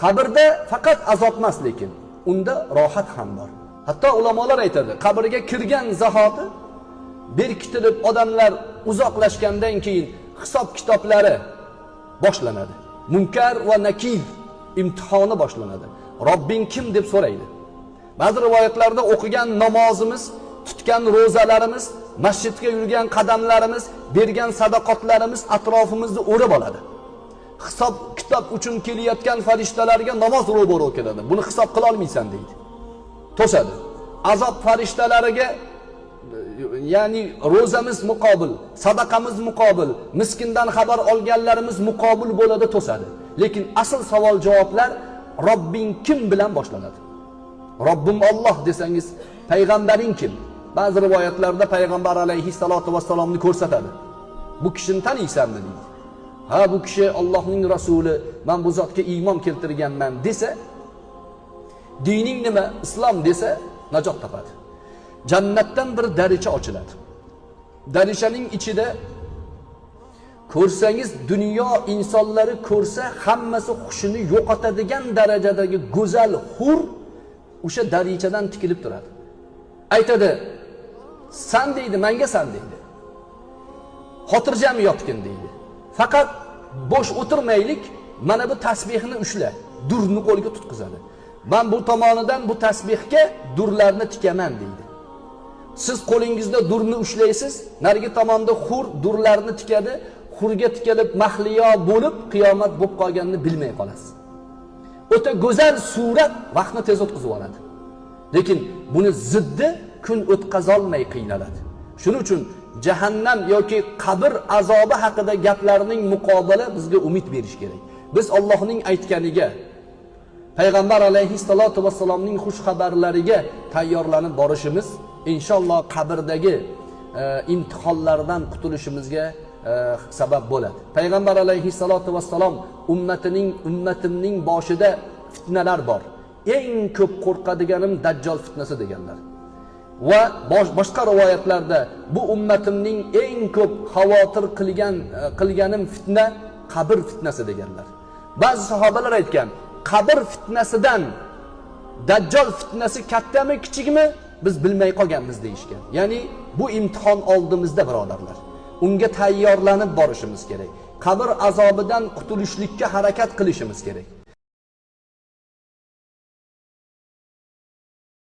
Qabrda faqat azob emas, lekin unda rohat ham bor. Hatto ulamolar aytadi, qabrga kirgan zahoti berkitilib odamlar uzoqlashgandan keyin hisob kitoblari boshlanadi. Munkar va nakir imtihoni boshlanadi. Robbing kim deb so'raydi. Ba'zi rivoyatlarda o'qigan namozimiz, tutgan ro'zalarimiz, masjidga yurgan qadamlarimiz, bergan sadaqotlarimiz atrofimizni o'rab oladi. Hisob kitob uchun kelayotgan farishtalarga namoz ro'baro keladi. Buni hisob qila olmaysan deydi. To'sadi. Azob farishtalariga ya'ni ro'zamiz muqobil, sadaqamiz muqobil, miskindan xabar olganlarimiz muqobil bo'ladi, to'sadi. Lekin asl savol javoblar Robbing kim bilan boshlanadi. Robbim Alloh desangiz, payg'ambaring kim? Ba'zi rivoyatlarda payg'ambar alayhissalatu vassalomni ko'rsatadi. Bu kishini taniysanmi deydi. Ha, bu kishi Allohning rasuli, men bu zotga iymon keltirganman desa, dining nima? Islom desa, najot topadi. Jannatdan bir daricha ochiladi. Darichaning ichida ko'rsangiz, dunyo insonlari ko'rsa hammasi xushini yo'qotadigan darajadagi go'zal hur o'sha darichadan tikilib turadi. Aytadi, "San deydi, menga san deydi. Xotirjam yotgin deydi. Faqat bo'sh o'tirmaylik, mana bu tasbihni ushla." Durni qo'lga tutqizadi. "Men bu tomonidan bu tasbihga durlarni tikaman" deydi. Siz qo'lingizda durni ushlaysiz, narigi tomonda hur durlarni tikadi, hurga tikilib mahliyo bo'lib qiyomat bo'lib qolganini bilmay qolasiz. O'ta go'zal surat vaqtni tez o'tkazib oladi. Lekin buni ziddi kun o'tkazolmay qiynaladi. Shuning uchun jahannam yoki qabr azobi haqida gaplarning muqobili bizga umid berish kerak. Biz Allohning aytganiga, payg'ambar alayhissalatu vassalomning xush xabarlariga tayyorlanib borishimiz inshaalloh qabrdagi imtihonlardan qutulishimizga sabab bo'ladi. Payg'ambar alayhissalatu vassalom ummatimning boshida fitnalar bor. Eng ko'p qo'rqadiganim Dajjal fitnasi deganlar. Va boshqa rivoyatlarda bu ummatimning eng ko'p xavotir qilganim fitna qabr fitnasi deganlar. Ba'zi sahobalar aytgan, qabr fitnasidan Dajjal fitnasi kattami, kichikmi biz bilmay qolganmiz deyishgan. Ya'ni bu imtihon oldimizda birodarlar. Unga tayyorlanib borishimiz kerak. Qabr azobidan qutulishlikka harakat qilishimiz kerak.